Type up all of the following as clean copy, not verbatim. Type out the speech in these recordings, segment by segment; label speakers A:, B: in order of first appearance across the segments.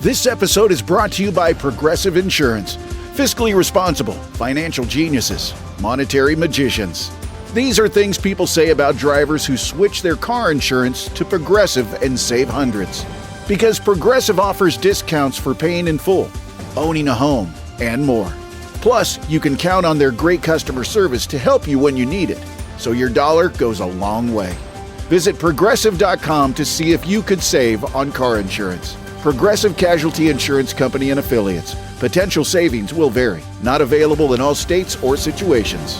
A: This episode is brought to you by Progressive Insurance. Fiscally responsible, financial geniuses, monetary magicians. These are things people say about drivers who switch their car insurance to Progressive and save hundreds. Because Progressive offers discounts for paying in full, owning a home, and more. Plus, you can count on their great customer service to help you when you need it, so your dollar goes a long way. Visit Progressive.com to see if you could save on car insurance. Progressive Casualty Insurance Company and Affiliates. Potential savings will vary. Not available in all states or situations.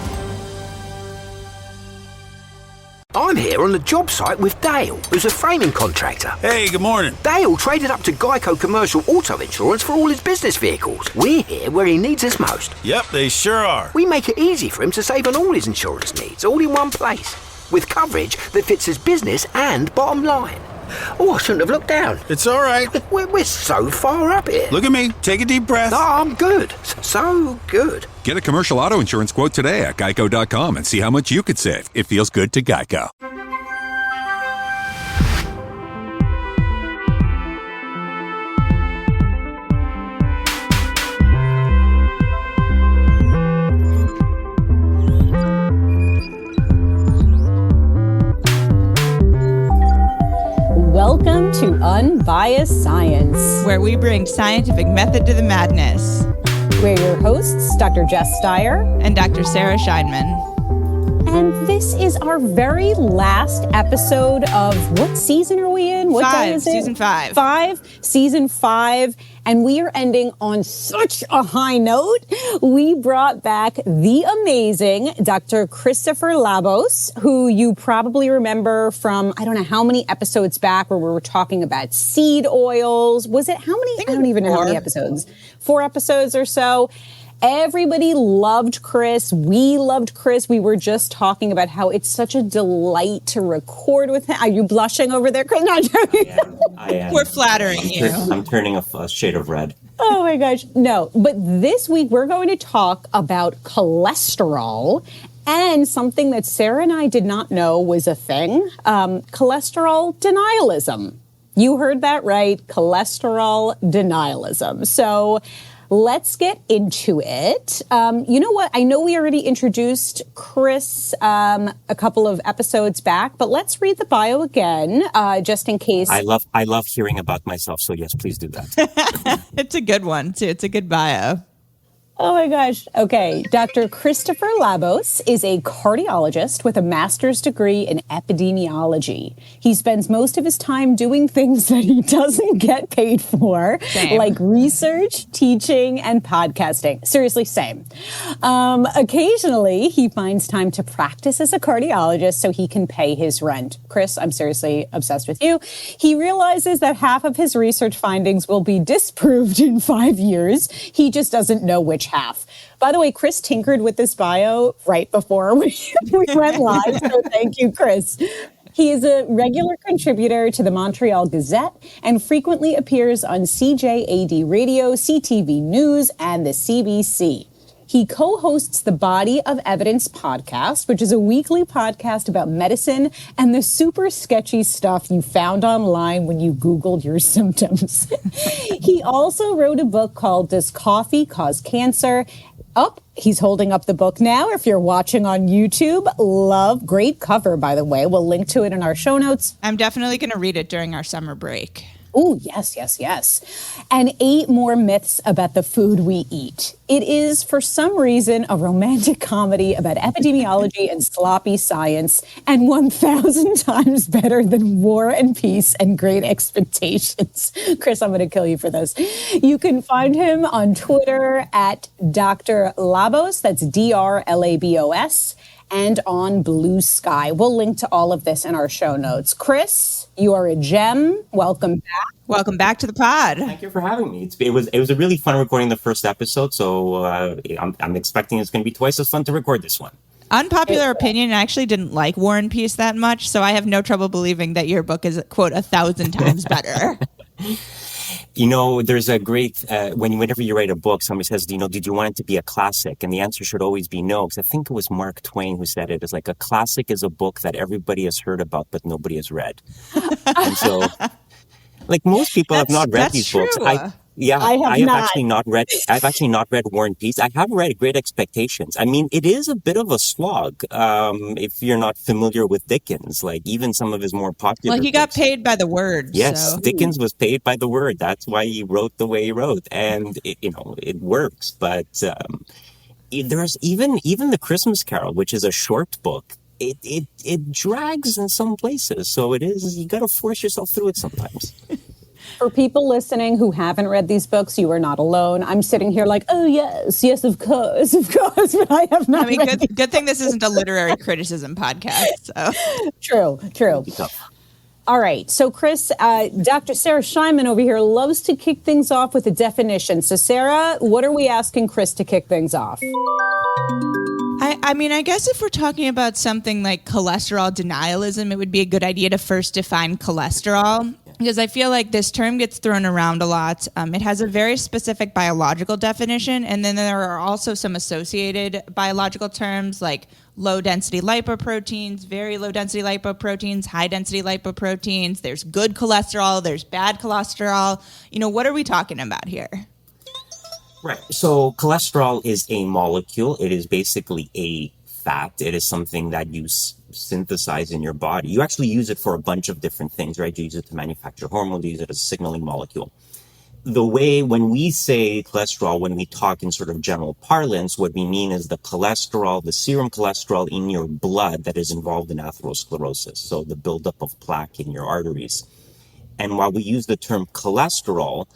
B: I'm here on the job site with Dale, who's a framing contractor.
C: Hey, good morning.
B: Dale traded up to Geico Commercial Auto Insurance for all his business vehicles. We're here where he needs us most.
C: Yep, they sure are.
B: We make it easy for him to save on all his insurance needs, all in one place, with coverage that fits his business and bottom line. Oh, I shouldn't have looked down.
C: It's all right.
B: We're so far up here.
C: Look at me. Take a deep breath.
B: No, I'm good. So good.
D: Get a commercial auto insurance quote today at geico.com and see how much you could save. It feels good to Geico.
E: Welcome to Unbiased Science,
F: where we bring scientific method to the madness.
E: We're your hosts, Dr. Jess Steyer
F: and Dr. Sarah Scheinman.
E: And this is our very last episode of what season are we in? What day is it?
F: Season 5.
E: Season 5. And we are ending on such a high note. We brought back the amazing Dr. Christopher Labos, who you probably remember from, I don't know how many episodes back where we were talking about seed oils. Was it how many? I don't even know how many episodes. 4 episodes or so. Everybody loved Chris. We loved Chris. We were just talking about how it's such a delight to record with him. Are you blushing over there, Chris? No,
G: I am.
F: We're flattering you.
G: I'm turning a shade of red.
E: Oh my gosh. No, but this week we're going to talk about cholesterol and something that Sarah and I did not know was a thing. Cholesterol denialism. You heard that right. Cholesterol denialism. So let's get into it. You know what? I know we already introduced Chris a couple of episodes back, but let's read the bio again, just in case.
G: I love hearing about myself, so yes, please do that.
F: It's a good one, too. It's a good bio.
E: Oh my gosh. Okay. Dr. Christopher Labos is a cardiologist with a master's degree in epidemiology. He spends most of his time doing things that he doesn't get paid for, like research, teaching, and podcasting. Seriously, same. Occasionally, he finds time to practice as a cardiologist so he can pay his rent. Chris, I'm seriously obsessed with you. He realizes that half of his research findings will be disproved in 5 years. He just doesn't know which half. By the way, Chris tinkered with this bio right before we went live, so thank you, Chris. He is a regular contributor to the Montreal Gazette and frequently appears on CJAD Radio, CTV News, and the CBC. He co-hosts the Body of Evidence podcast, which is a weekly podcast about medicine and the super sketchy stuff you found online when you Googled your symptoms. He also wrote a book called Does Coffee Cause Cancer? He's holding up the book now. If you're watching on YouTube, love. Great cover, by the way. We'll link to it in our show notes.
F: I'm definitely going to read it during our summer break.
E: Oh, yes. And 8 more myths about the food we eat. It is, for some reason, a romantic comedy about epidemiology and sloppy science, and 1,000 times better than War and Peace and Great Expectations. Chris, I'm going to kill you for this. You can find him on Twitter at Dr. Labos, that's DRLABOS, and on Blue Sky. We'll link to all of this in our show notes. Chris, you are a gem. Welcome back.
F: Welcome back to the pod.
G: Thank you for having me. It was a really fun recording the first episode, so I'm expecting it's going to be twice as fun to record this one.
F: Unpopular opinion, I actually didn't like War and Peace that much, so I have no trouble believing that your book is, quote, 1,000 times better.
G: You know, there's a great, whenever you write a book, somebody says, did you want it to be a classic? And the answer should always be no, because I think it was Mark Twain who said it. It's like a classic is a book that everybody has heard about, but nobody has read. And so Like most people have not read
F: That's
G: these
F: true.
G: books. I have actually not read. I've actually not read War and Peace. I have read Great Expectations. I mean, it is a bit of a slog if you're not familiar with Dickens. Like even some of his more popular.
F: Well, he got
G: books.
F: paid by the word.
G: Yes,
F: So.
G: Dickens was paid by the word. That's why he wrote the way he wrote, and it works. But there's even the Christmas Carol, which is a short book. It drags in some places, so it is. You got to force yourself through it sometimes.
E: For people listening who haven't read these books, you are not alone. I'm sitting here like, oh, yes, of course, but I have not.
F: I mean, good thing this isn't a literary criticism podcast. So.
E: True. All right. So, Chris, Dr. Sarah Scheinman over here loves to kick things off with a definition. So, Sarah, what are we asking Chris to kick things off?
F: I mean, I guess if we're talking about something like cholesterol denialism, it would be a good idea to first define cholesterol. Because I feel like this term gets thrown around a lot. It has a very specific biological definition, and then there are also some associated biological terms like low-density lipoproteins, very low-density lipoproteins, high-density lipoproteins. There's good cholesterol, there's bad cholesterol. What are we talking about here?
G: Right. So cholesterol is a molecule. It is basically a fat. It is something that you synthesize in your body. You actually use it for a bunch of different things, right? You use it to manufacture hormones, you use it as a signaling molecule. The way when we say cholesterol, when we talk in sort of general parlance, what we mean is the cholesterol, the serum cholesterol in your blood that is involved in atherosclerosis. So the buildup of plaque in your arteries. And while we use the term cholesterol,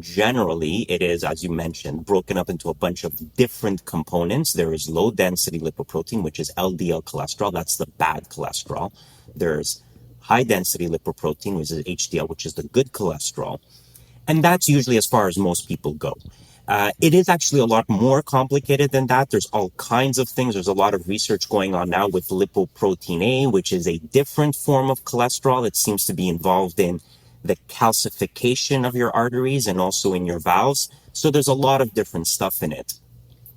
G: generally, it is, as you mentioned, broken up into a bunch of different components. There is low-density lipoprotein, which is LDL cholesterol. That's the bad cholesterol. There's high-density lipoprotein, which is HDL, which is the good cholesterol. And that's usually as far as most people go. It is actually a lot more complicated than that. There's all kinds of things. There's a lot of research going on now with lipoprotein A, which is a different form of cholesterol. It seems to be involved in the calcification of your arteries and also in your valves. So there's a lot of different stuff in it.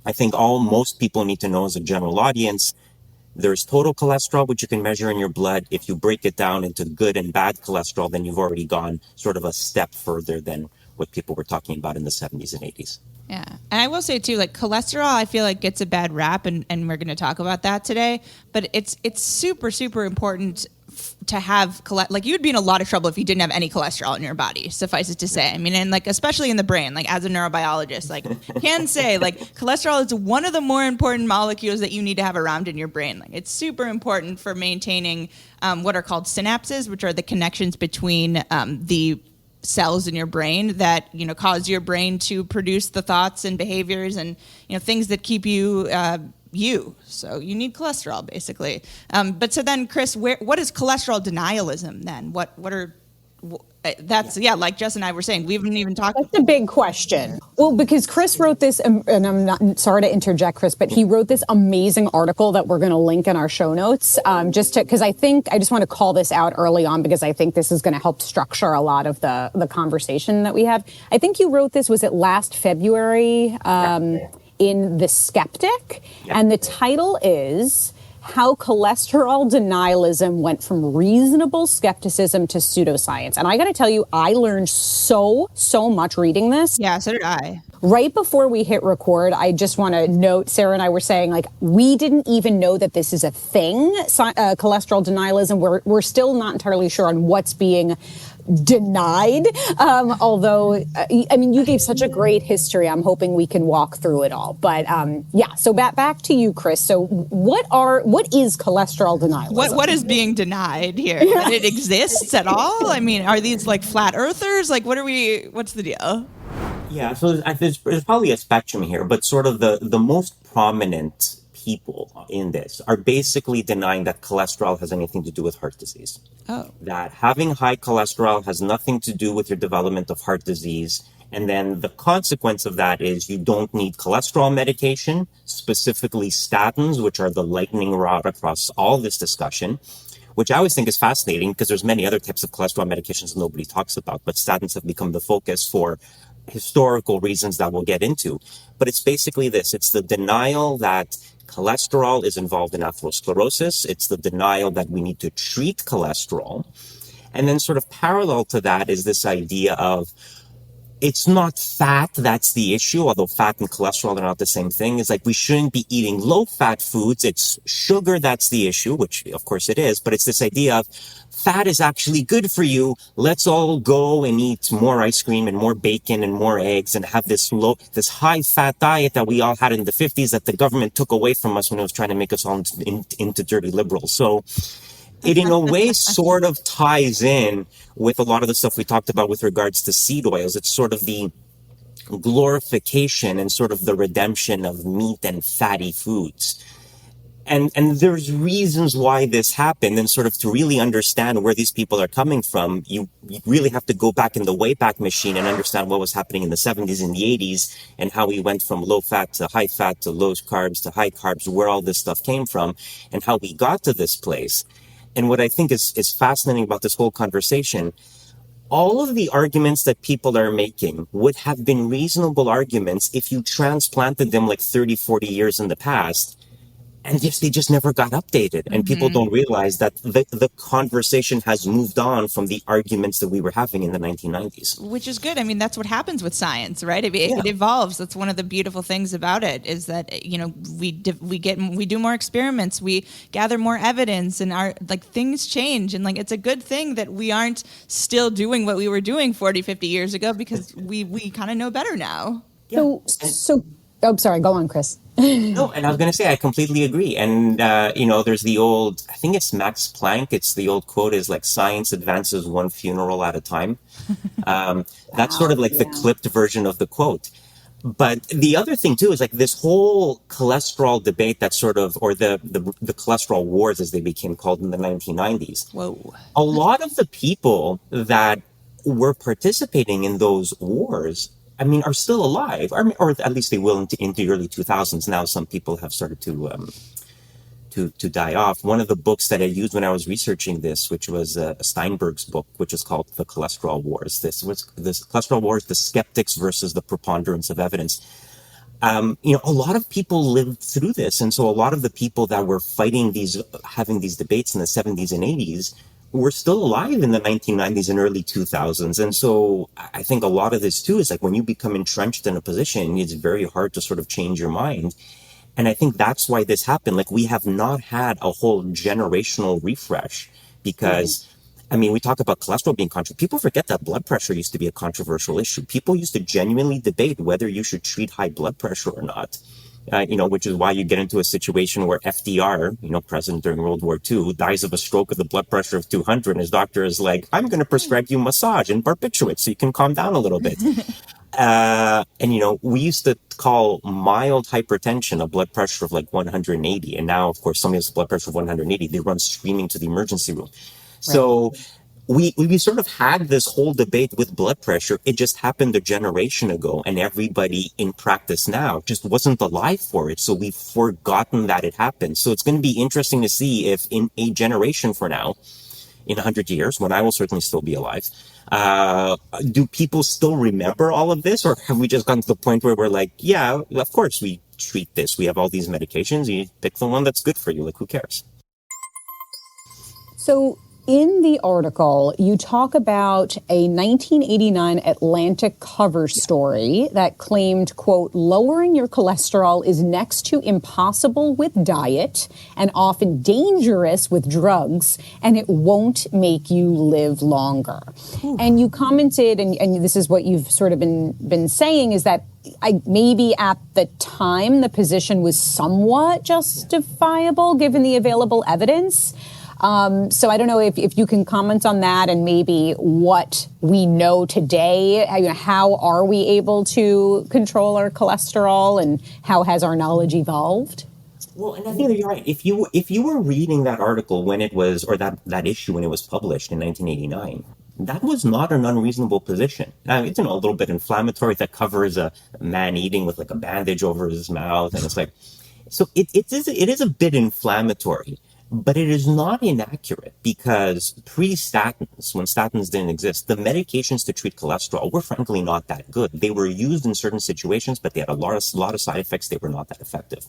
G: I think most people need to know as a general audience, there's total cholesterol, which you can measure in your blood. If you break it down into good and bad cholesterol, then you've already gone sort of a step further than what people were talking about in the 70s and 80s.
F: Yeah. And I will say too, like cholesterol, I feel like gets a bad rap, and we're going to talk about that today, but it's super, super important to have, like you'd be in a lot of trouble if you didn't have any cholesterol in your body, suffice it to say. I mean, and like, especially in the brain, like as a neurobiologist, like can say like cholesterol is one of the more important molecules that you need to have around in your brain. Like it's super important for maintaining what are called synapses, which are the connections between the cells in your brain that, cause your brain to produce the thoughts and behaviors and, things that keep you, So you need cholesterol, basically. But so then, Chris, what is cholesterol denialism then? Like Jess and I were saying, we haven't even talked.
E: That's a big question. Well, because Chris wrote this, and I'm not sorry to interject, Chris, but he wrote this amazing article that we're going to link in our show notes. Because I just want to call this out early on because I think this is going to help structure a lot of the conversation that we have. I think you wrote this, was it last February in The Skeptic? Yeah. And the title is How Cholesterol Denialism Went from Reasonable Skepticism to Pseudoscience. And I got to tell you, I learned so much reading this.
F: Yeah, so did I.
E: Right before we hit record, I just want to note, Sarah and I were saying, like, we didn't even know that this is a thing, cholesterol denialism. We're still not entirely sure on what's being denied. Although, I mean, you gave such a great history. I'm hoping we can walk through it all. But so back to you, Chris. So what is cholesterol denialism?
F: What is being denied here? Yeah. That it exists at all? I mean, are these like flat earthers? Like, what's the deal?
G: Yeah, so there's probably a spectrum here, but sort of the most prominent people in this are basically denying that cholesterol has anything to do with heart disease.
F: Oh.
G: That having high cholesterol has nothing to do with your development of heart disease. And then the consequence of that is you don't need cholesterol medication, specifically statins, which are the lightning rod across all this discussion, which I always think is fascinating because there's many other types of cholesterol medications nobody talks about, but statins have become the focus for historical reasons that we'll get into. But it's basically this. It's the denial that cholesterol is involved in atherosclerosis. It's the denial that we need to treat cholesterol. And then sort of parallel to that is this idea of it's not fat that's the issue, although fat and cholesterol are not the same thing. It's like we shouldn't be eating low-fat foods. It's sugar that's the issue, which of course it is, but it's this idea of fat is actually good for you. Let's all go and eat more ice cream and more bacon and more eggs and have this high-fat diet that we all had in the 50s that the government took away from us when it was trying to make us all into dirty liberals. So it in a way sort of ties in with a lot of the stuff we talked about with regards to seed oils. It's sort of the glorification and sort of the redemption of meat and fatty foods. And there's reasons why this happened, and sort of to really understand where these people are coming from, you really have to go back in the Wayback Machine and understand what was happening in the 70s and the 80s and how we went from low fat to high fat to low carbs to high carbs, where all this stuff came from and how we got to this place. And what I think is fascinating about this whole conversation, all of the arguments that people are making would have been reasonable arguments if you transplanted them like 30, 40 years in the past. And yes, they just never got updated. And people don't realize that the conversation has moved on from the arguments that we were having in the 1990s.
F: Which is good. I mean, that's what happens with science, right? It evolves. That's one of the beautiful things about it, is that, you know, we do more experiments, we gather more evidence, and things change. And it's a good thing that we aren't still doing what we were doing 40, 50 years ago, because we kind of know better now.
G: Yeah.
E: So, oh, sorry, go on, Chris.
G: No, and I was going to say, I completely agree. And, there's the old, I think it's Max Planck. It's the old quote is like, science advances one funeral at a time. That's sort of like the clipped version of the quote. But the other thing too is like this whole cholesterol debate that sort of, or the cholesterol wars as they became called in the 1990s.
F: Whoa.
G: A lot of the people that were participating in those wars, I mean, are still alive, or at least they will into the early 2000s. Now some people have started to die off. One of the books that I used when I was researching this, which was Steinberg's book, which is called The Cholester-all Wars. This Cholester-all Wars, the skeptics versus the preponderance of evidence. A lot of people lived through this. And so a lot of the people that were having these debates in the 70s and 80s were still alive in the 1990s and early 2000s. And so I think a lot of this too is like when you become entrenched in a position, it's very hard to sort of change your mind. And I think that's why this happened. Like, we have not had a whole generational refresh because, I mean, we talk about cholesterol being controversial. People forget that blood pressure used to be a controversial issue. People used to genuinely debate whether you should treat high blood pressure or not. Which is why you get into a situation where FDR, president during World War II, dies of a stroke with a blood pressure of 200, and his doctor is like, I'm going to prescribe you massage and barbiturates so you can calm down a little bit. We used to call mild hypertension a blood pressure of like 180. And now, of course, somebody has a blood pressure of 180, they run screaming to the emergency room. Right. So we sort of had this whole debate with blood pressure. It just happened a generation ago, and everybody in practice now just wasn't alive for it. So we've forgotten that it happened. So it's going to be interesting to see if in a generation from now, in 100 years, when I will certainly still be alive, do people still remember all of this? Or have we just gotten to the point where we're like, yeah, of course we treat this. We have all these medications. You pick the one that's good for you. Like, who cares?
E: So in the article, you talk about a 1989 Atlantic cover story that claimed, quote, lowering your cholesterol is next to impossible with diet and often dangerous with drugs, and it won't make you live longer. Ooh. And you commented, and this is what you've sort of been saying, is that maybe at the time the position was somewhat justifiable given the available evidence. So I don't know if you can comment on that and maybe what we know today. How are we able to control our cholesterol, and how has our knowledge evolved?
G: Well, and I think that you're right. If you were reading that article when it was, or that issue when it was published in 1989, that was not an unreasonable position. Now, it's a little bit inflammatory. That covers a man eating with like a bandage over his mouth, and it's like, so it is a bit inflammatory. But it is not inaccurate, because pre-statins, when statins didn't exist, the medications to treat cholesterol were frankly not that good. They were used in certain situations, but they had a lot of side effects. They were not that effective.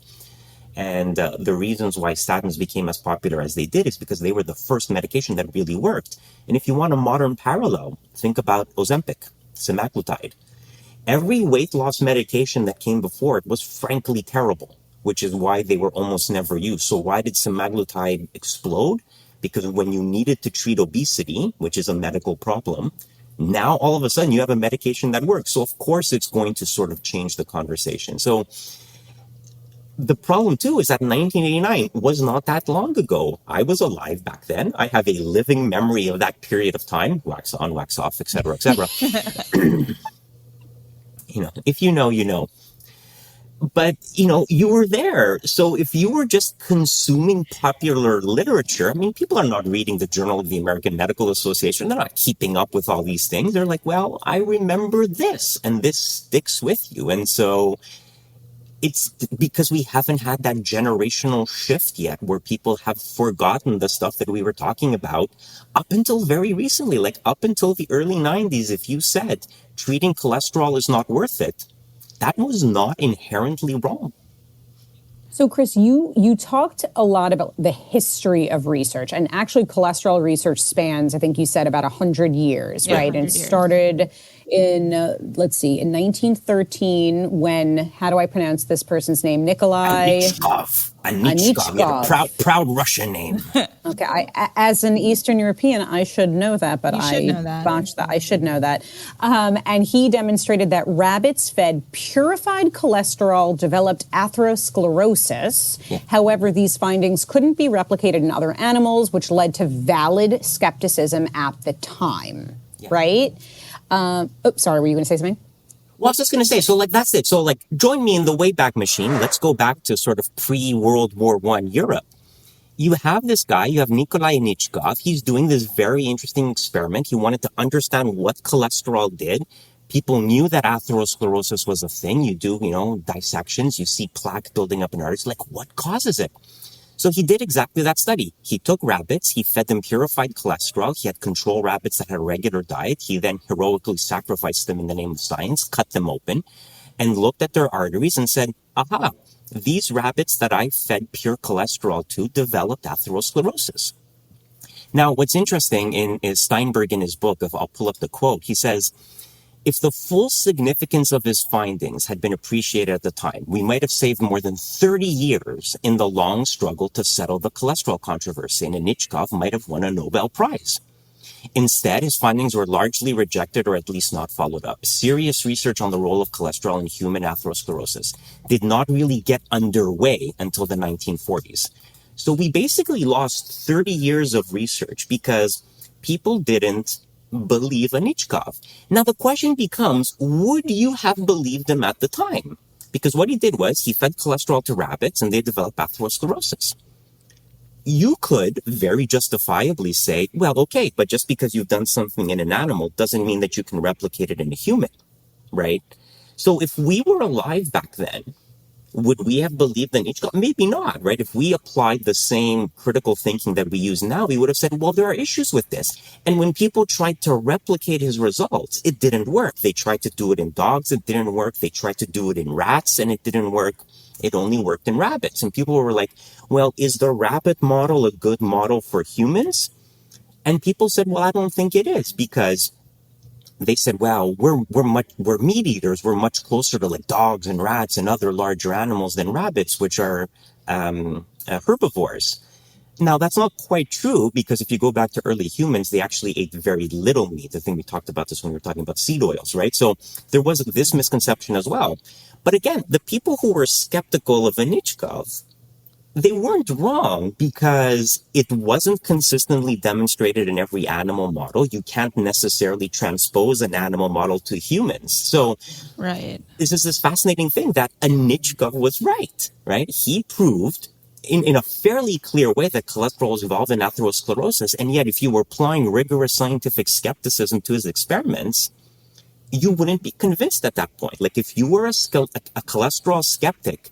G: And the reasons why statins became as popular as they did is because they were the first medication that really worked. And if you want a modern parallel, think about Ozempic, semaglutide. Every weight loss medication that came before it was frankly terrible, which is why they were almost never used. So why did semaglutide explode? Because when you needed to treat obesity, which is a medical problem, now all of a sudden you have a medication that works. So of course it's going to sort of change the conversation. So the problem too is that 1989 was not that long ago. I was alive back then. I have a living memory of that period of time, wax on, wax off, etc., etc. If you know, you know. But, you were there. So if you were just consuming popular literature, I mean, people are not reading the Journal of the American Medical Association. They're not keeping up with all these things. They're like, well, I remember this, and this sticks with you. And so it's because we haven't had that generational shift yet where people have forgotten the stuff that we were talking about up until very recently, like up until the early 90s. If you said treating cholesterol is not worth it, that was not inherently wrong.
E: So, Chris, you talked a lot about the history of research, and actually cholesterol research spans, I think you said, about 100 years, right? And it started in, in 1913 when, how do I pronounce this person's name? Nikolai...
G: Anichkov. Yeah, proud Russian name.
E: Okay, as an Eastern European, I should know that, but I botched that. I should know that. And he demonstrated that rabbits fed purified cholesterol developed atherosclerosis. Yeah. However, these findings couldn't be replicated in other animals, which led to valid skepticism at the time, right? Sorry, were you going to say something?
G: Well, I was just going to say, so that's it. So join me in the Wayback Machine. Let's go back to sort of pre-World War I Europe. You have this guy, you have Nikolai Anichkov. He's doing this very interesting experiment. He wanted to understand what cholesterol did. People knew that atherosclerosis was a thing. You do, dissections, you see plaque building up in arteries. What causes it? So he did exactly that study. He took rabbits, he fed them purified cholesterol, he had control rabbits that had a regular diet. He then heroically sacrificed them in the name of science, cut them open, and looked at their arteries and said, aha, these rabbits that I fed pure cholesterol to developed atherosclerosis. Now, what's interesting is Steinberg in his book, I'll pull up the quote, he says, if the full significance of his findings had been appreciated at the time, we might have saved more than 30 years in the long struggle to settle the cholesterol controversy, and Anichkov might have won a Nobel Prize. Instead, his findings were largely rejected or at least not followed up. Serious research on the role of cholesterol in human atherosclerosis did not really get underway until the 1940s. So we basically lost 30 years of research because people didn't believe Anichkov. Now the question becomes, would you have believed him at the time? Because what he did was he fed cholesterol to rabbits and they developed atherosclerosis. You could very justifiably say, well, okay, but just because you've done something in an animal doesn't mean that you can replicate it in a human, right? So if we were alive back then, would we have believed in each? Maybe not, right? If we applied the same critical thinking that we use now, we would have said, well, there are issues with this. And when people tried to replicate his results, it didn't work. They tried to do it in dogs, it didn't work. They tried to do it in rats, and it didn't work. It only worked in rabbits. And people were like, well, is the rabbit model a good model for humans? And people said, well, I don't think it is, because they said, well, we're meat eaters. We're much closer to dogs and rats and other larger animals than rabbits, which are herbivores. Now, that's not quite true, because if you go back to early humans, they actually ate very little meat. I think we talked about this when we were talking about seed oils, right? So there was this misconception as well. But again, the people who were skeptical of Anichkov, they weren't wrong, because it wasn't consistently demonstrated in every animal model. You can't necessarily transpose an animal model to humans. So
F: right.
G: This is this fascinating thing that Anichkov was right? He proved in a fairly clear way that cholesterol is involved in atherosclerosis. And yet, if you were applying rigorous scientific skepticism to his experiments, you wouldn't be convinced at that point. If you were a cholesterol skeptic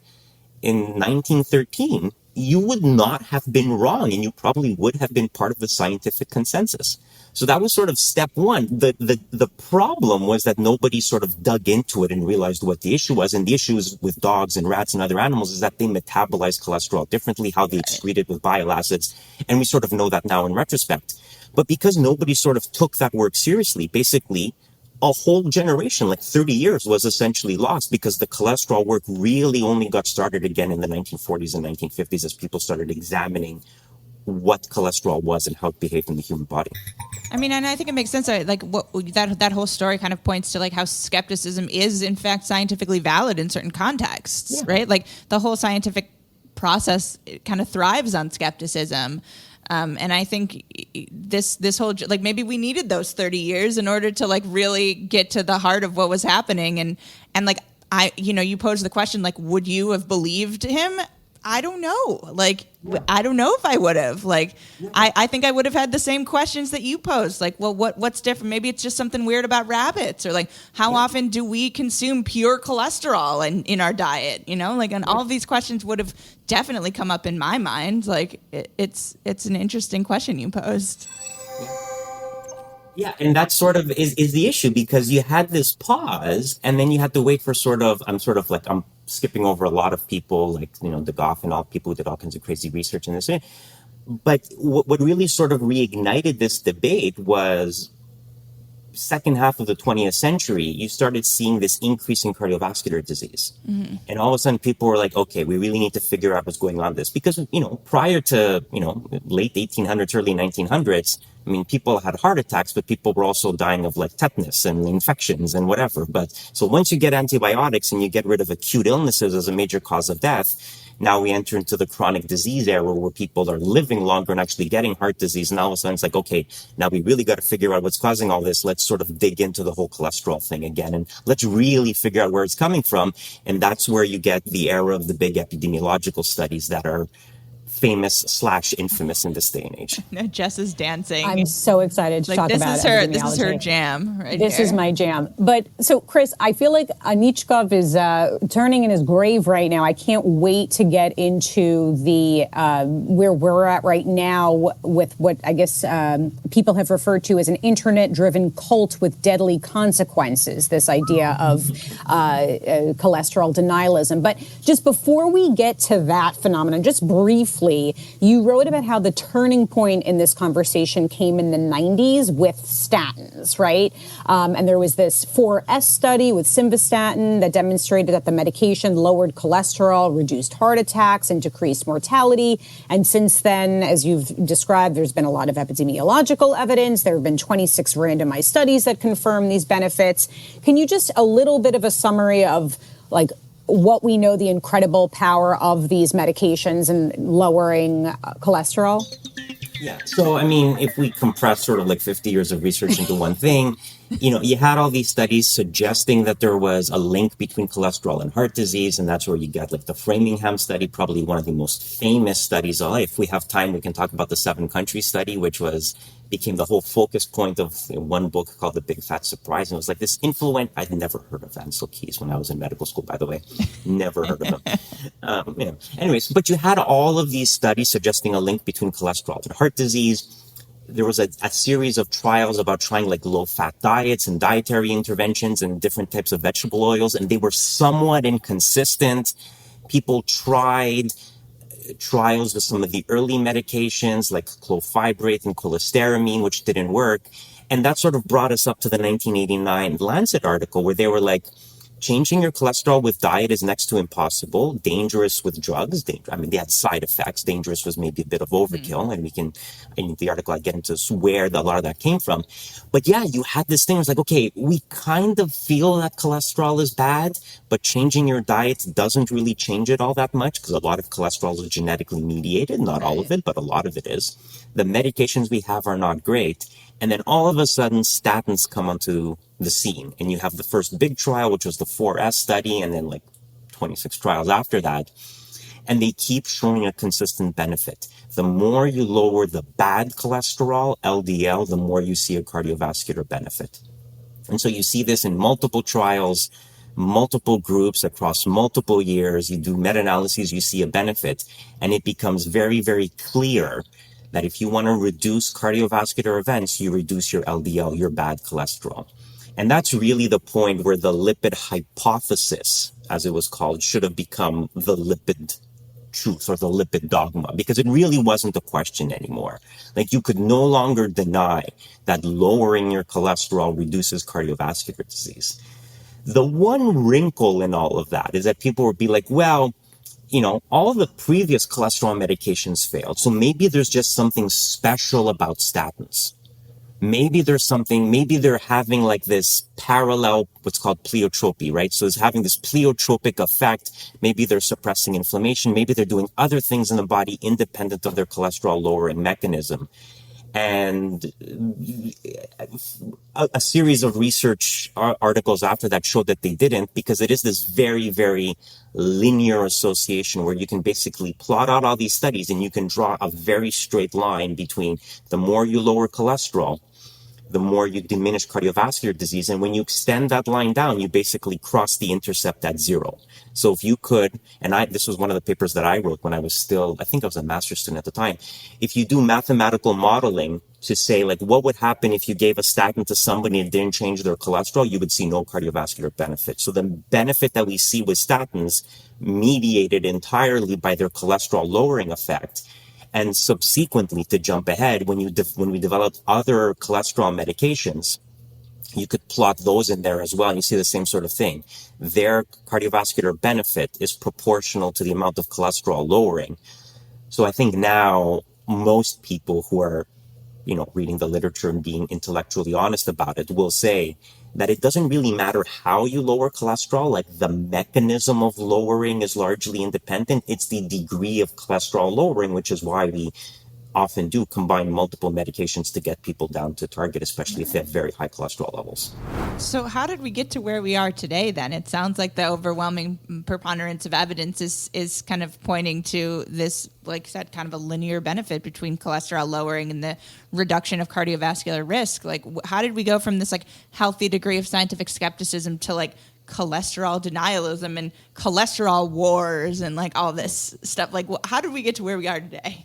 G: in 1913, you would not have been wrong, and you probably would have been part of the scientific consensus. So that was sort of step one. The problem was that nobody sort of dug into it and realized what the issue was. And the issues with dogs and rats and other animals is that they metabolize cholesterol differently, how they excrete it with bile acids. And we sort of know that now in retrospect. But because nobody sort of took that work seriously, basically a whole generation, like 30 years, was essentially lost because the cholesterol work really only got started again in the 1940s and 1950s as people started examining what cholesterol was and how it behaved in the human body.
F: I mean, and I think it makes sense. Like that whole story kind of points to like how skepticism is in fact scientifically valid in certain contexts, right? Like the whole scientific process kind of thrives on skepticism. And I think this whole, like, maybe we needed those 30 years in order to like really get to the heart of what was happening. And like, you posed the question, like, would you have believed him? I don't know. Like, I don't know if I would have. Like, I think I would have had the same questions that you posed. Like, well, what's different? Maybe it's just something weird about rabbits, or like, how often do we consume pure cholesterol in our diet? Like, and all of these questions would have definitely come up in my mind. Like, it's an interesting question you posed.
G: Yeah, and that sort of is the issue, because you had this pause and then you had to wait for I'm skipping over a lot of people, like, De Goff and all people who did all kinds of crazy research in this. But what really sort of reignited this debate was second half of the 20th century, you started seeing this increase in cardiovascular disease. Mm-hmm. And all of a sudden people were like, okay, we really need to figure out what's going on with this. Because, prior to, late 1800s, early 1900s, I mean, people had heart attacks, but people were also dying of like tetanus and infections and whatever. But so once you get antibiotics and you get rid of acute illnesses as a major cause of death, now we enter into the chronic disease era where people are living longer and actually getting heart disease. And all of a sudden it's like, okay, now we really got to figure out what's causing all this. Let's sort of dig into the whole cholesterol thing again. And let's really figure out where it's coming from. And that's where you get the era of the big epidemiological studies that are famous/infamous in this day and age.
F: Jess is dancing.
E: I'm so excited to talk about epidemiology.
F: This is her jam right
E: This
F: here.
E: is my jam. But so, Chris, I feel like Anichkov is turning in his grave right now. I can't wait to get into the where we're at right now with what I guess people have referred to as an internet-driven cult with deadly consequences, this idea of cholesterol denialism. But just before we get to that phenomenon, just briefly, you wrote about how the turning point in this conversation came in the 90s with statins, right? And there was this 4S study with simvastatin that demonstrated that the medication lowered cholesterol, reduced heart attacks, and decreased mortality. And since then, as you've described, there's been a lot of epidemiological evidence. There have been 26 randomized studies that confirm these benefits. Can you just a little bit of a summary of like what we know the incredible power of these medications in lowering cholesterol?
G: Yeah. So, I mean, if we compress sort of like 50 years of research into one thing, you had all these studies suggesting that there was a link between cholesterol and heart disease. And that's where you get like the Framingham study, probably one of the most famous studies. If we have time, we can talk about the 7-country study, which became the whole focus point of one book called The Big Fat Surprise. And it was like this I'd never heard of Ansel Keys when I was in medical school, by the way. Never heard of him. Anyways, but you had all of these studies suggesting a link between cholesterol and heart disease. There was a series of trials about trying like low-fat diets and dietary interventions and different types of vegetable oils, and they were somewhat inconsistent. People tried trials with some of the early medications like clofibrate and cholestyramine, which didn't work. And that sort of brought us up to the 1989 Lancet article where they were like, changing your cholesterol with diet is next to impossible, dangerous with drugs. They had side effects. Dangerous was maybe a bit of overkill. And in the article I get into where a lot of that came from. But yeah, you had this thing. It was like, okay, we kind of feel that cholesterol is bad, but changing your diet doesn't really change it all that much because a lot of cholesterol is genetically mediated. Not all of it, but a lot of it is. The medications we have are not great. And then all of a sudden, statins come onto the scene. And you have the first big trial, which was the 4S study, and then like 26 trials after that. And they keep showing a consistent benefit. The more you lower the bad cholesterol, LDL, the more you see a cardiovascular benefit. And so you see this in multiple trials, multiple groups across multiple years. You do meta-analyses, you see a benefit. And it becomes very, very clear that if you want to reduce cardiovascular events, you reduce your LDL, your bad cholesterol. And that's really the point where the lipid hypothesis, as it was called, should have become the lipid truth or the lipid dogma, because it really wasn't a question anymore. Like, you could no longer deny that lowering your cholesterol reduces cardiovascular disease. The one wrinkle in all of that is that people would be like, well, all the previous cholesterol medications failed. So maybe there's just something special about statins. Maybe they're having like this parallel, what's called pleiotropy, right? So it's having this pleiotropic effect. Maybe they're suppressing inflammation. Maybe they're doing other things in the body independent of their cholesterol lowering mechanism. And a series of research articles after that showed that they didn't, because it is this very, very linear association where you can basically plot out all these studies and you can draw a very straight line between the more you lower cholesterol, the more you diminish cardiovascular disease. And when you extend that line down, you basically cross the intercept at zero. So if you could, this was one of the papers that I wrote when I think I was a master's student at the time. If you do mathematical modeling to say, like, what would happen if you gave a statin to somebody and didn't change their cholesterol, you would see no cardiovascular benefit. So the benefit that we see with statins mediated entirely by their cholesterol lowering effect. And subsequently, to jump ahead, when we developed other cholesterol medications, you could plot those in there as well, and you see the same sort of thing. Their cardiovascular benefit is proportional to the amount of cholesterol lowering. So I think now most people who are, reading the literature and being intellectually honest about it will say that it doesn't really matter how you lower cholesterol. Like, the mechanism of lowering is largely independent. It's the degree of cholesterol lowering, which is why we often do combine multiple medications to get people down to target, especially if they have very high cholesterol levels.
F: So how did we get to where we are today then? It sounds like the overwhelming preponderance of evidence is kind of pointing to this, like you said, kind of a linear benefit between cholesterol lowering and the reduction of cardiovascular risk. Like, how did we go from this like healthy degree of scientific skepticism to like cholesterol denialism and cholesterol wars and like all this stuff? Like, how did we get to where we are today?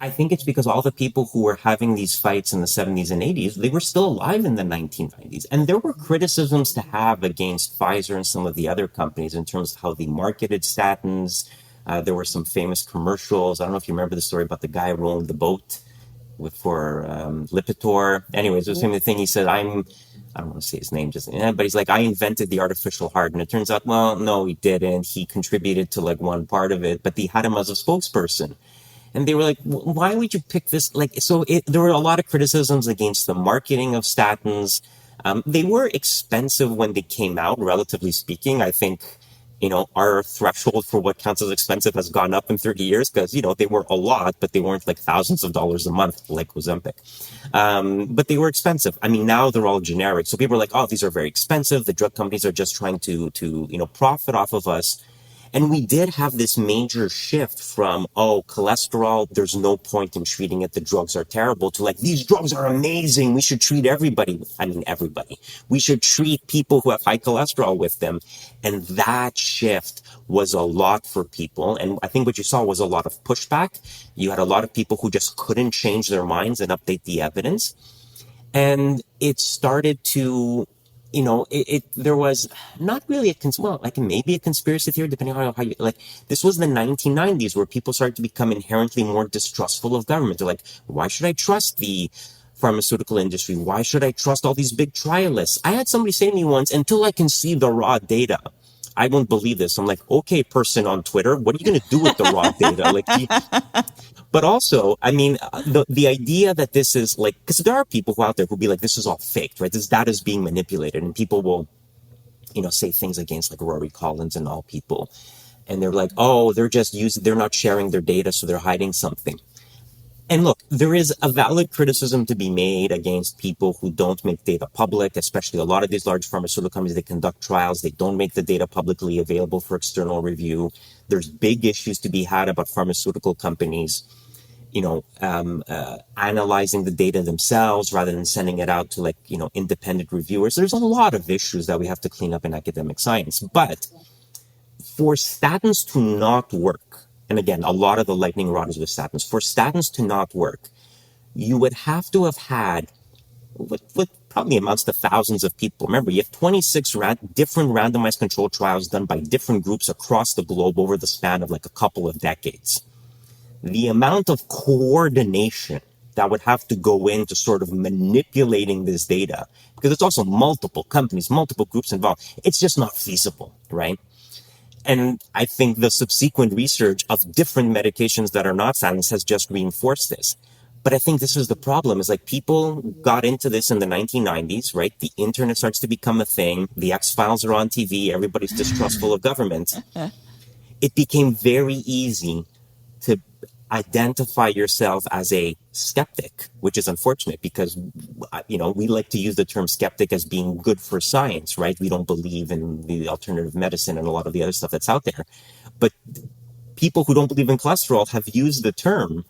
G: I think it's because all the people who were having these fights in the 70s and 80s, they were still alive in the 1990s. And there were criticisms to have against Pfizer and some of the other companies in terms of how they marketed statins. There were some famous commercials. I don't know if you remember the story about the guy rowing the boat for Lipitor. Anyways, it was the same thing. He said, I don't want to say his name, but he's like, I invented the artificial heart. And it turns out, well, no, he didn't. He contributed to like one part of it, but they had him as a spokesperson. And they were like, why would you pick this? There were a lot of criticisms against the marketing of statins. They were expensive when they came out, relatively speaking. I think, our threshold for what counts as expensive has gone up in 30 years because, they were a lot, but they weren't like thousands of dollars a month like Ozempic. But they were expensive. I mean, now they're all generic. So people are like, oh, these are very expensive. The drug companies are just trying to profit off of us. And we did have this major shift from, cholesterol, there's no point in treating it, the drugs are terrible, to like, these drugs are amazing, we should treat everybody. I mean, everybody. We should treat people who have high cholesterol with them. And that shift was a lot for people. And I think what you saw was a lot of pushback. You had a lot of people who just couldn't change their minds and update the evidence. And it started to... there was not really maybe a conspiracy theory, depending on how you, this was the 1990s where people started to become inherently more distrustful of government. They're like, why should I trust the pharmaceutical industry? Why should I trust all these big trialists? I had somebody say to me once, until I can see the raw data, I won't believe this. I'm like, okay, person on Twitter, what are you going to do with the raw data? But also, I mean, the idea that this is like, because there are people out there who'll be like, this is all faked, right? This data is being manipulated, and people will, say things against like Rory Collins and all people. And they're like, oh, they're not sharing their data, so they're hiding something. And look, there is a valid criticism to be made against people who don't make data public, especially a lot of these large pharmaceutical companies. They conduct trials. They don't make the data publicly available for external review. There's big issues to be had about pharmaceutical companies, analyzing the data themselves rather than sending it out to independent reviewers. There's a lot of issues that we have to clean up in academic science. But for statins to not work, and again, a lot of the lightning rod is with statins. For statins to not work, you would have to have had what probably amounts to thousands of people. Remember, you have 26 different randomized controlled trials done by different groups across the globe over the span of like a couple of decades. The amount of coordination that would have to go into sort of manipulating this data, because it's also multiple companies, multiple groups involved, it's just not feasible, right? And I think the subsequent research of different medications that are not statins has just reinforced this. But I think this is the problem, is like people got into this in the 1990s, right? The internet starts to become a thing. The X-Files are on TV. Everybody's distrustful of government. It became very easy to identify yourself as a skeptic, which is unfortunate because, we like to use the term skeptic as being good for science, right? We don't believe in the alternative medicine and a lot of the other stuff that's out there. But people who don't believe in cholesterol have used the term.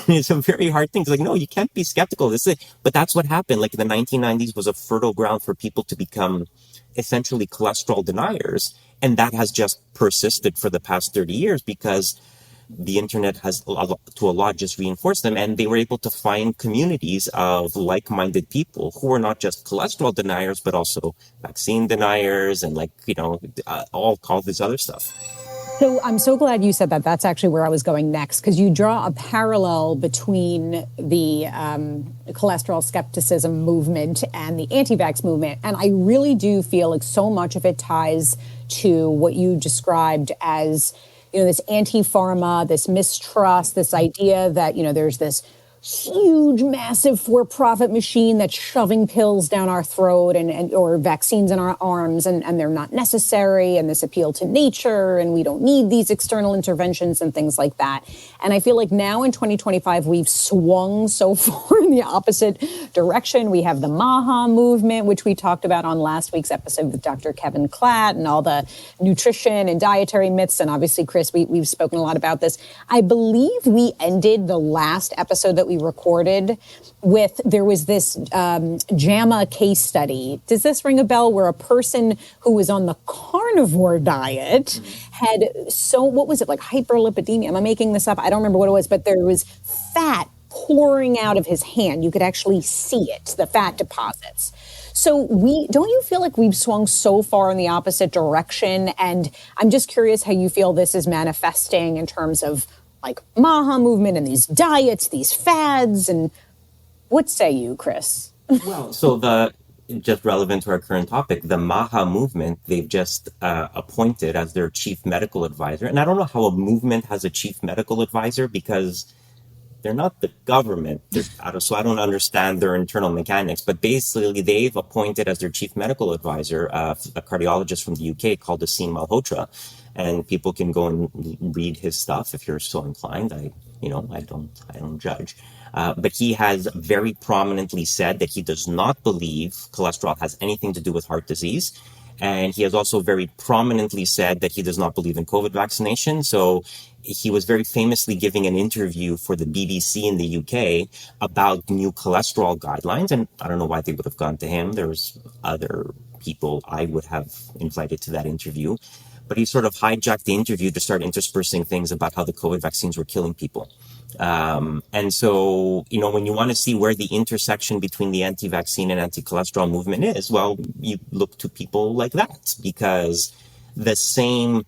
G: It's a very hard thing. It's like, no, you can't be skeptical. But that's what happened. Like the 1990s was a fertile ground for people to become essentially cholesterol deniers. And that has just persisted for the past 30 years because the internet has to a lot just reinforced them. And they were able to find communities of like-minded people who were not just cholesterol deniers, but also vaccine deniers and all this other stuff.
E: So I'm so glad you said that. That's actually where I was going next, because you draw a parallel between the cholesterol skepticism movement and the anti-vax movement. And I really do feel like so much of it ties to what you described as, this anti-pharma, this mistrust, this idea that, there's this huge, massive for-profit machine that's shoving pills down our throat or vaccines in our arms, and they're not necessary, and this appeal to nature, and we don't need these external interventions and things like that. And I feel like now in 2025, we've swung so far in the opposite direction. We have the MAHA movement, which we talked about on last week's episode with Dr. Kevin Klatt, and all the nutrition and dietary myths. And obviously, Chris, we've spoken a lot about this. I believe we ended the last episode that we recorded there was this JAMA case study. Does this ring a bell? Where a person who was on the carnivore diet had what was it, like hyperlipidemia? Am I making this up? I don't remember what it was, but there was fat pouring out of his hand. You could actually see it, the fat deposits. So don't you feel like we've swung so far in the opposite direction? And I'm just curious how you feel this is manifesting in terms of like MAHA movement and these diets, these fads, and what say you, Chris?
G: Well, so just relevant to our current topic, the MAHA movement, they've just appointed as their chief medical advisor. And I don't know how a movement has a chief medical advisor because they're not the government. So I don't understand their internal mechanics. But basically, they've appointed as their chief medical advisor a cardiologist from the UK called Asim Malhotra. And people can go and read his stuff if you're so inclined. I don't judge. But he has very prominently said that he does not believe cholesterol has anything to do with heart disease. And he has also very prominently said that he does not believe in COVID vaccination. So he was very famously giving an interview for the BBC in the UK about new cholesterol guidelines. And I don't know why they would have gone to him. There's other people I would have invited to that interview. But he sort of hijacked the interview to start interspersing things about how the COVID vaccines were killing people. And so, when you want to see where the intersection between the anti-vaccine and anti-cholesterol movement is, well, you look to people like that, because the same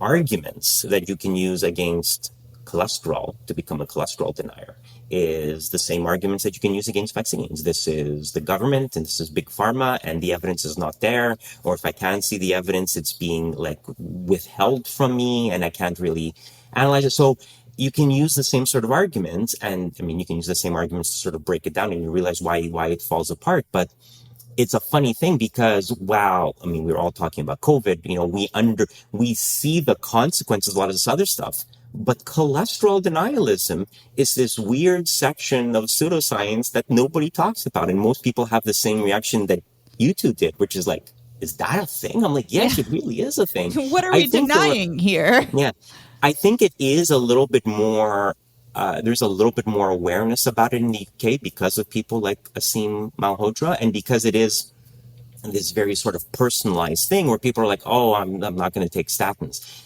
G: arguments that you can use against cholesterol to become a cholesterol denier is the same arguments that you can use against vaccines. This is the government and this is big pharma and the evidence is not there. Or if I can see the evidence, it's being withheld from me and I can't really analyze it. So you can use the same sort of arguments, and you can use the same arguments to sort of break it down and you realize why it falls apart. But it's a funny thing because, we're all talking about COVID, we see the consequences, a lot of this other stuff. But cholesterol denialism is this weird section of pseudoscience that nobody talks about. And most people have the same reaction that you two did, which is like, is that a thing? I'm like, yes, it really is a thing.
F: What are we denying here?
G: Yeah. I think it is a little bit more, there's a little bit more awareness about it in the UK because of people like Asim Malhotra, and because it is this very sort of personalized thing where people are like, oh, I'm not going to take statins.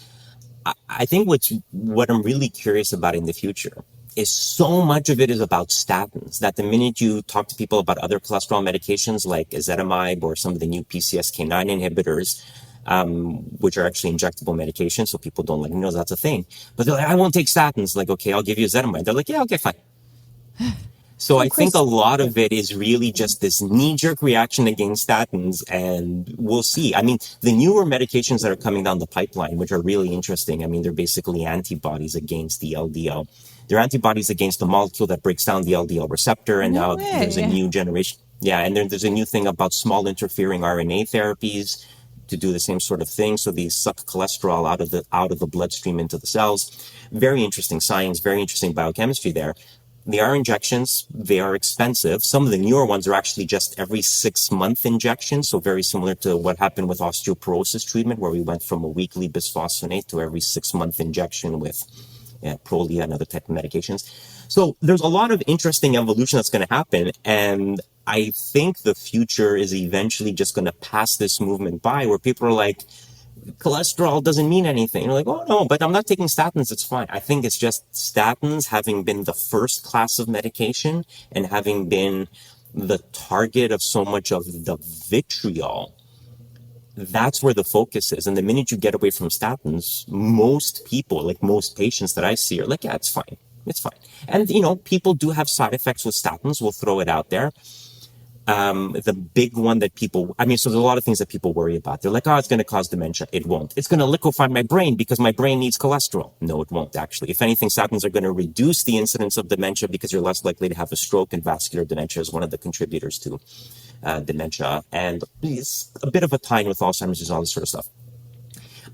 G: I think what I'm really curious about in the future is so much of it is about statins, that the minute you talk to people about other cholesterol medications like ezetimibe or some of the new PCSK9 inhibitors, which are actually injectable medications, so people don't know that's a thing. But they're like, I won't take statins. Like, okay, I'll give you ezetimibe. They're like, yeah, okay, fine. So I think a lot of it is really just this knee-jerk reaction against statins, and we'll see. I mean, the newer medications that are coming down the pipeline, which are really interesting, I mean, they're basically antibodies against the LDL. They're antibodies against the molecule that breaks down the LDL receptor, and now there's a new generation. Yeah, and there's a new thing about small interfering RNA therapies to do the same sort of thing. So these suck cholesterol out of the bloodstream into the cells. Very interesting science, very interesting biochemistry there. They are injections. They are expensive. Some of the newer ones are actually just every 6-month injection. So very similar to what happened with osteoporosis treatment, where we went from a weekly bisphosphonate to every 6-month injection with Prolia and other type of medications. So there's a lot of interesting evolution that's going to happen. And I think the future is eventually just going to pass this movement by where people are like, cholesterol doesn't mean anything. You're like, oh no, but I'm not taking statins. It's fine. I think it's just statins having been the first class of medication and having been the target of so much of the vitriol. That's where the focus is. And the minute you get away from statins, most people, like most patients that I see are like, yeah, it's fine. It's fine. And, people do have side effects with statins. We'll throw it out there. The big one that so there's a lot of things that people worry about. They're like, oh, it's going to cause dementia. It won't. It's going to liquefy my brain because my brain needs cholesterol. No, it won't actually. If anything, statins are going to reduce the incidence of dementia because you're less likely to have a stroke, and vascular dementia is one of the contributors to dementia. And it's a bit of a tie with Alzheimer's and all this sort of stuff.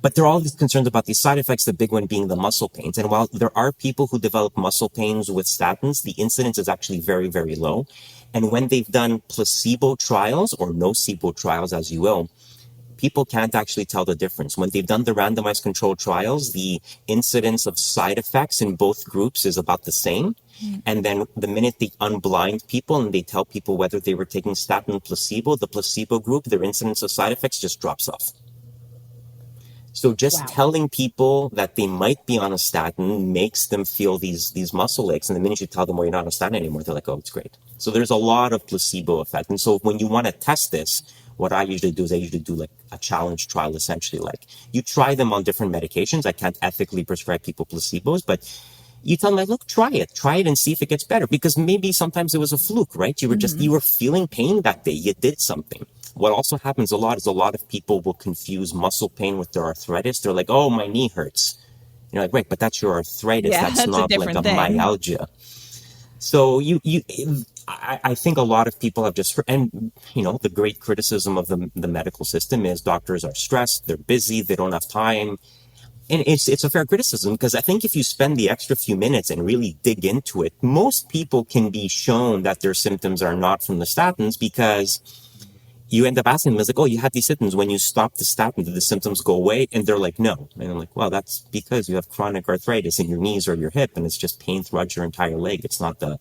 G: But there are all these concerns about these side effects, the big one being the muscle pains. And while there are people who develop muscle pains with statins, the incidence is actually very, very low. And when they've done placebo trials or nocebo trials, as you will, people can't actually tell the difference. When they've done the randomized controlled trials, the incidence of side effects in both groups is about the same. And then the minute they unblind people and they tell people whether they were taking statin or placebo, the placebo group, their incidence of side effects just drops off. So just telling people that they might be on a statin makes them feel these muscle aches. And the minute you tell them, well, you're not on a statin anymore, they're like, oh, it's great. So there's a lot of placebo effect. And so when you want to test this, what I usually do is I usually do like a challenge trial, essentially. Like you try them on different medications. I can't ethically prescribe people placebos, but you tell them, like, look, try it and see if it gets better. Because maybe sometimes it was a fluke, right? You were feeling pain that day. You did something. What also happens a lot is a lot of people will confuse muscle pain with their arthritis. They're like, oh, my knee hurts. You're like, right, but that's your arthritis.
F: Yeah,
G: that's not like a myalgia. So I think a lot of people have just, and the great criticism of the medical system is doctors are stressed, they're busy, they don't have time. And it's a fair criticism, because I think if you spend the extra few minutes and really dig into it, most people can be shown that their symptoms are not from the statins, because you end up asking them, it's like, oh, you had these symptoms. When you stop the statin, did the symptoms go away? And they're like, no. And I'm like, well, that's because you have chronic arthritis in your knees or your hip, and it's just pain throughout your entire leg. It's not the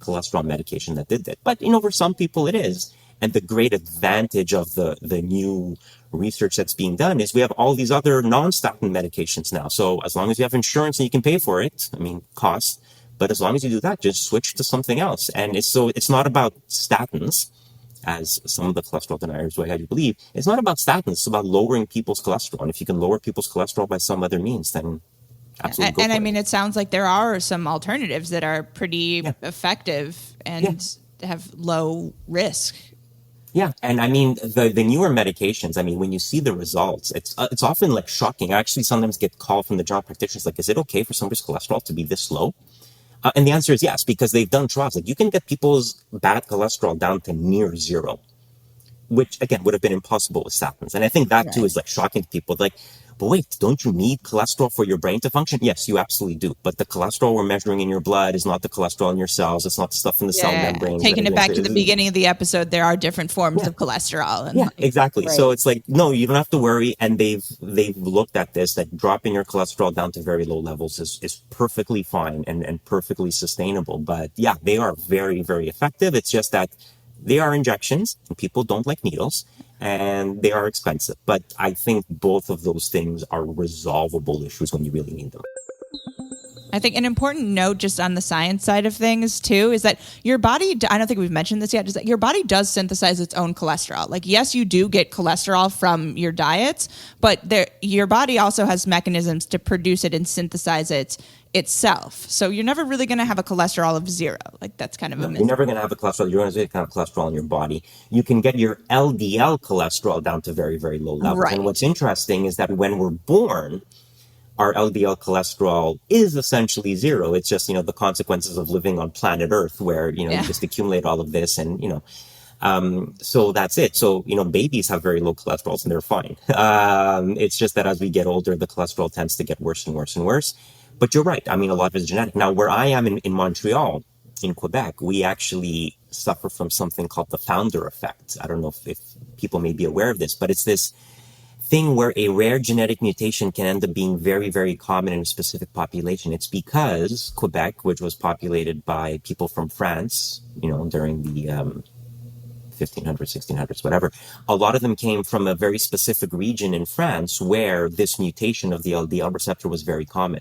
G: cholesterol medication that did that. But, for some people it is. And the great advantage of the new research that's being done is we have all these other non-statin medications now. So as long as you have insurance and you can pay for it, cost, but as long as you do that, just switch to something else. And it's not about statins, as some of the cholesterol deniers would have you believe. It's not about statins. It's about lowering people's cholesterol. And if you can lower people's cholesterol by some other means, then absolutely go for it.
F: It sounds like there are some alternatives that are pretty effective and have low risk.
G: Yeah. And the newer medications, when you see the results, it's often like shocking. I actually sometimes get called from the general practitioners, like, is it okay for somebody's cholesterol to be this low? And the answer is yes, because they've done trials. Like, you can get people's bad cholesterol down to near zero, which again would have been impossible with statins. And I think that too is like shocking to people. Like, but wait, don't you need cholesterol for your brain to function? Yes, you absolutely do. But the cholesterol we're measuring in your blood is not the cholesterol in your cells. It's not the stuff in the cell membrane.
F: Taking it back to the beginning of the episode, there are different forms of cholesterol. And
G: exactly. Right. So it's like, no, you don't have to worry. And they've looked at this, that dropping your cholesterol down to very low levels is perfectly fine and perfectly sustainable. But yeah, they are very, very effective. It's just that They are injections, and people don't like needles, and they are expensive. But I think both of those things are resolvable issues when you really need them.
F: I think an important note just on the science side of things too is that your body, I don't think we've mentioned this yet, is that your body does synthesize its own cholesterol. Like, yes, you do get cholesterol from your diets, but your body also has mechanisms to produce it and synthesize it itself. So you're never really going to have a cholesterol of zero. Like, that's kind of a myth.
G: You're never going to have a cholesterol. You're going to have cholesterol in your body. You can get your LDL cholesterol down to very, very low levels.
F: Right.
G: And what's interesting is that when we're born, our LDL cholesterol is essentially zero. It's just, the consequences of living on planet Earth where, you just accumulate all of this and, so that's it. So, babies have very low cholesterol and they're fine. It's just that as we get older, the cholesterol tends to get worse and worse and worse. But you're right. I mean, a lot of it is genetic. Now, where I am in Montreal, in Quebec, we actually suffer from something called the founder effect. I don't know if people may be aware of this, but it's this thing where a rare genetic mutation can end up being very, very common in a specific population. It's because Quebec, which was populated by people from France, during the 1500s, 1600s, whatever, a lot of them came from a very specific region in France where this mutation of the LDL receptor was very common.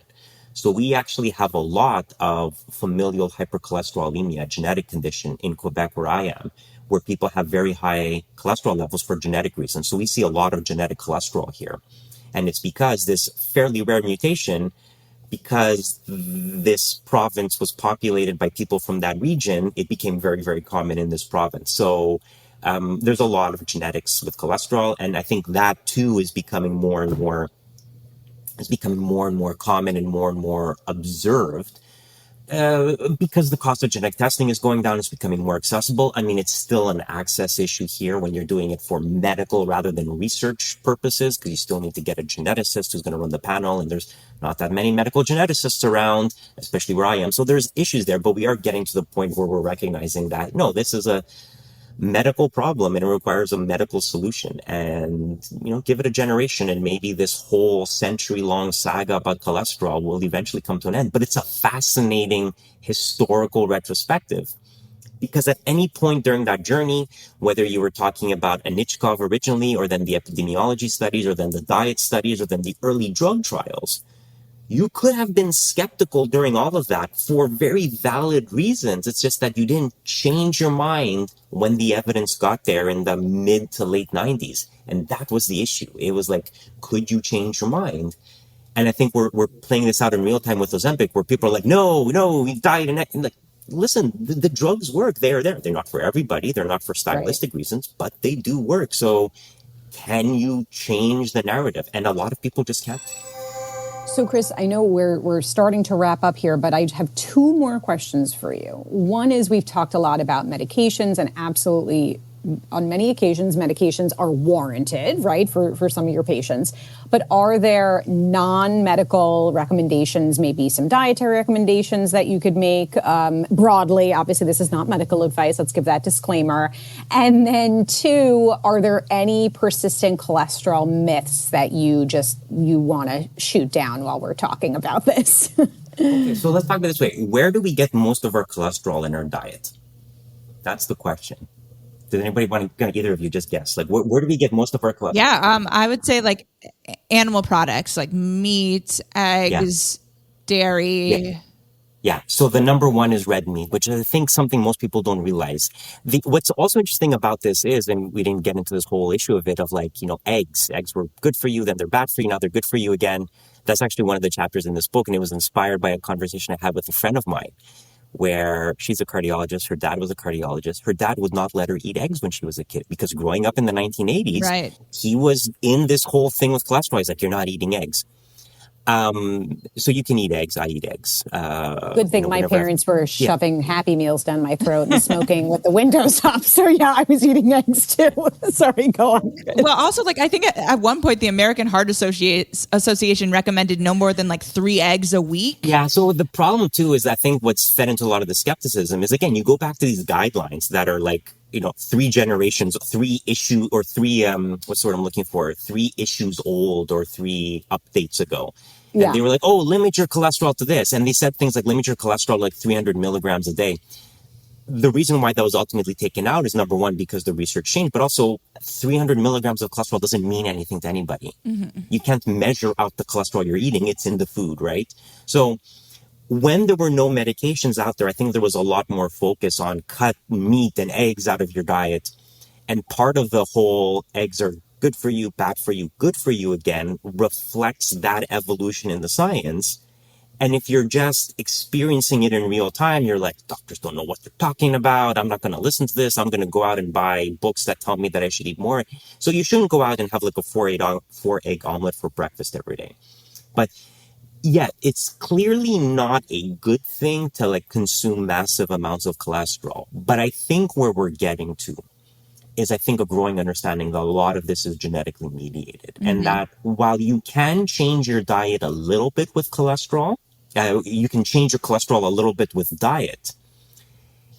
G: So we actually have a lot of familial hypercholesterolemia, a genetic condition in Quebec where I am, where people have very high cholesterol levels for genetic reasons. So we see a lot of genetic cholesterol here. And it's because this fairly rare mutation, because this province was populated by people from that region, it became very, very common in this province. So there's a lot of genetics with cholesterol. And I think that too is becoming more and more common and more observed. Because the cost of genetic testing is going down, it's becoming more accessible. I mean, it's still an access issue here when you're doing it for medical rather than research purposes, because you still need to get a geneticist who's going to run the panel, and there's not that many medical geneticists around, especially where I am. So there's issues there, but we are getting to the point where we're recognizing that, no, this is a medical problem and it requires a medical solution. And, give it a generation and maybe this whole century-long saga about cholesterol will eventually come to an end. But it's a fascinating historical retrospective, because at any point during that journey, whether you were talking about Anichkov originally, or then the epidemiology studies, or then the diet studies, or then the early drug trials, you could have been skeptical during all of that for very valid reasons. It's just that you didn't change your mind when the evidence got there in the mid to late 90s. And that was the issue. It was like, could you change your mind? And I think we're playing this out in real time with Ozempic, where people are like, no, we died. And like, listen, the drugs work. They're there. They're not for everybody. They're not for stylistic reasons, but they do work. So can you change the narrative? And a lot of people just can't.
E: So, Chris, I know we're starting to wrap up here, but I have two more questions for you. One is, we've talked a lot about medications, and absolutely, on many occasions, medications are warranted, right, for some of your patients. But are there non-medical recommendations, maybe some dietary recommendations that you could make broadly? Obviously, this is not medical advice. Let's give that disclaimer. And then two, are there any persistent cholesterol myths that you want to shoot down while we're talking about this?
G: Okay, so let's talk about it this way. Where do we get most of our cholesterol in our diet? That's the question. Does anybody want to, either of you just guess? Like, where do we get most of our cholesterol?
F: Yeah, I would say like animal products, like meat, eggs, dairy.
G: Yeah. So the number one is red meat, which I think something most people don't realize. What's also interesting about this is, and we didn't get into this whole issue of it, of like, eggs. Eggs were good for you, then they're bad for you, now they're good for you again. That's actually one of the chapters in this book, and it was inspired by a conversation I had with a friend of mine, where she's a cardiologist. Her dad was a cardiologist. Her dad would not let her eat eggs when she was a kid, because growing up in the 1980s, he was in this whole thing with cholesterol. He's like, you're not eating eggs. So you can eat eggs. I eat eggs.
E: Good thing my parents were shoving Happy Meals down my throat and smoking with the windows up. So yeah, I was eating eggs too. Sorry, go on.
F: Well, also, like, I think at one point the American Heart Association recommended no more than like 3 eggs a week.
G: Yeah. So the problem too is, I think what's fed into a lot of the skepticism is, again, you go back to these guidelines that are like, 3 generations, 3 issue, or 3, what's the word I'm looking for? 3 issues old, or 3 updates ago. And they were like, oh, limit your cholesterol to this. And they said things like, limit your cholesterol like 300 milligrams a day. the reason why that was ultimately taken out is, number one, because the research changed, but also 300 milligrams of cholesterol doesn't mean anything to anybody. You can't measure out the cholesterol you're eating. It's in the food, right? So when there were no medications out there, I think there was a lot more focus on cut meat and eggs out of your diet. And part of the whole eggs are good for you, bad for you, good for you again reflects that evolution in the science. And if you're just experiencing it in real time, you're like, doctors don't know what they're talking about. I'm not going to listen to this. I'm going to go out and buy books that tell me that I should eat more. So you shouldn't go out and have like a four egg omelet for breakfast every day. But yeah, it's clearly not a good thing to like consume massive amounts of cholesterol. But I think where we're getting to is, I think, a growing understanding that a lot of this is genetically mediated. And that while you can change your diet a little bit with cholesterol, you can change your cholesterol a little bit with diet,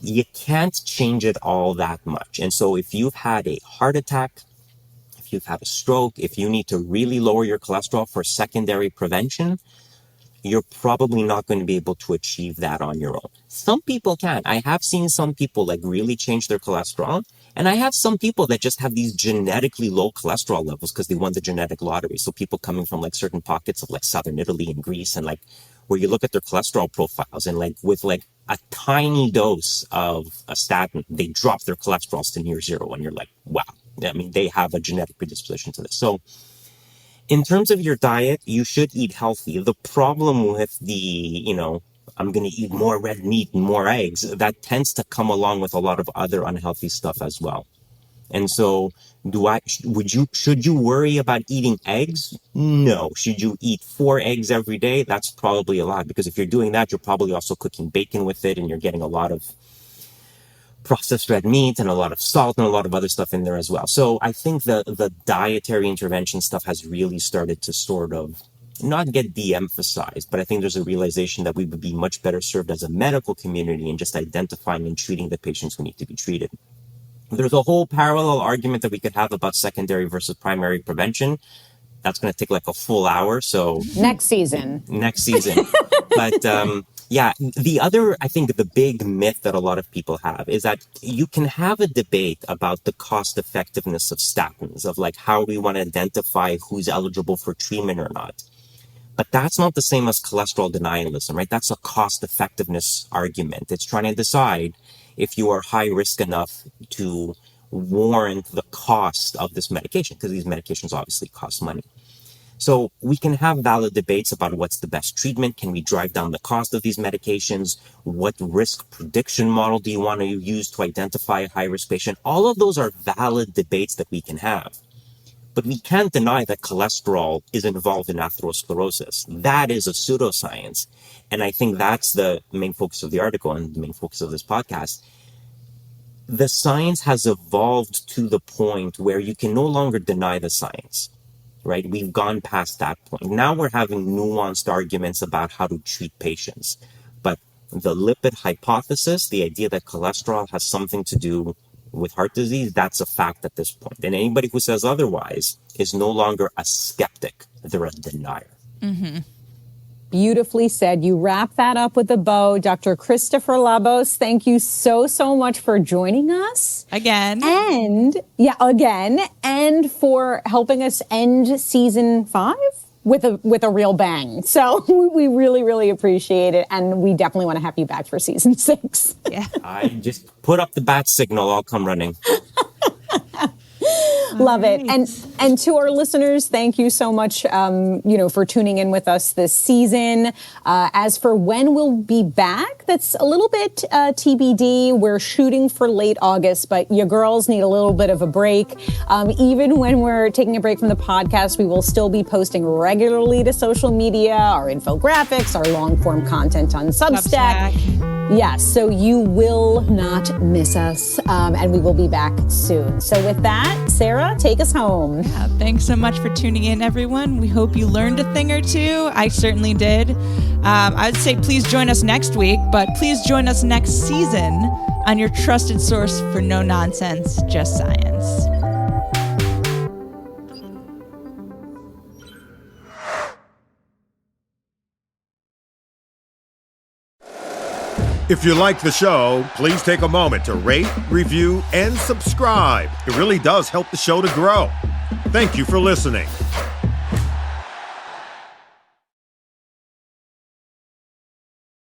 G: you can't change it all that much. And so if you've had a heart attack, if you've had a stroke, if you need to really lower your cholesterol for secondary prevention, you're probably not going to be able to achieve that on your own. Some people can. I have seen some people like really change their cholesterol. And I have some people that just have these genetically low cholesterol levels because they won the genetic lottery. So people coming from like certain pockets of like Southern Italy and Greece, and like where you look at their cholesterol profiles and like with like a tiny dose of a statin, they drop their cholesterols to near zero. And you're like, wow. I mean, they have a genetic predisposition to this. So in terms of your diet, you should eat healthy. The problem with I'm going to eat more red meat and more eggs, that tends to come along with a lot of other unhealthy stuff as well. And so should you worry about eating eggs? No. Should you eat 4 eggs every day? That's probably a lot, because if you're doing that, you're probably also cooking bacon with it, and you're getting a lot of processed red meat and a lot of salt and a lot of other stuff in there as well. So I think the dietary intervention stuff has really started to sort of not get de-emphasized, but I think there's a realization that we would be much better served as a medical community in just identifying and treating the patients who need to be treated. There's a whole parallel argument that we could have about secondary versus primary prevention. That's going to take like a full hour. So
E: Next season.
G: But I think the big myth that a lot of people have is that you can have a debate about the cost effectiveness of statins, of like how we want to identify who's eligible for treatment or not. But that's not the same as cholesterol denialism, right? That's a cost effectiveness argument. It's trying to decide if you are high risk enough to warrant the cost of this medication, because these medications obviously cost money. So we can have valid debates about what's the best treatment. Can we drive down the cost of these medications? What risk prediction model do you want to use to identify a high-risk patient? All of those are valid debates that we can have. But we can't deny that cholesterol is involved in atherosclerosis. That is a pseudoscience. And I think that's the main focus of the article and the main focus of this podcast. The science has evolved to the point where you can no longer deny the science. Right? We've gone past that point. Now we're having nuanced arguments about how to treat patients. But the lipid hypothesis, the idea that cholesterol has something to do with heart disease, that's a fact at this point. And anybody who says otherwise is no longer a skeptic. They're a denier.
E: Mm-hmm. Beautifully said. You wrap that up with a bow. Dr. Christopher Labos, thank you so much for joining us.
F: Again.
E: And for helping us end season 5 with a real bang. So we really, really appreciate it. And we definitely want to have you back for season 6.
F: Yeah.
G: I just put up the bat signal. I'll come running.
E: Love it. And to our listeners, thank you so much, for tuning in with us this season. As for when we'll be back, that's a little bit TBD. We're shooting for late August, but you girls need a little bit of a break. Even when we're taking a break from the podcast, we will still be posting regularly to social media, our infographics, our long-form content on Substack. Yes, so you will not miss us, and we will be back soon. So with that, Sarah, take us home.
F: Yeah, thanks so much for tuning in, everyone. We hope you learned a thing or two. I certainly did. I'd say please join us next week, but please join us next season on your trusted source for no nonsense, just science.
H: If you like the show, please take a moment to rate, review, and subscribe. It really does help the show to grow. Thank you for listening.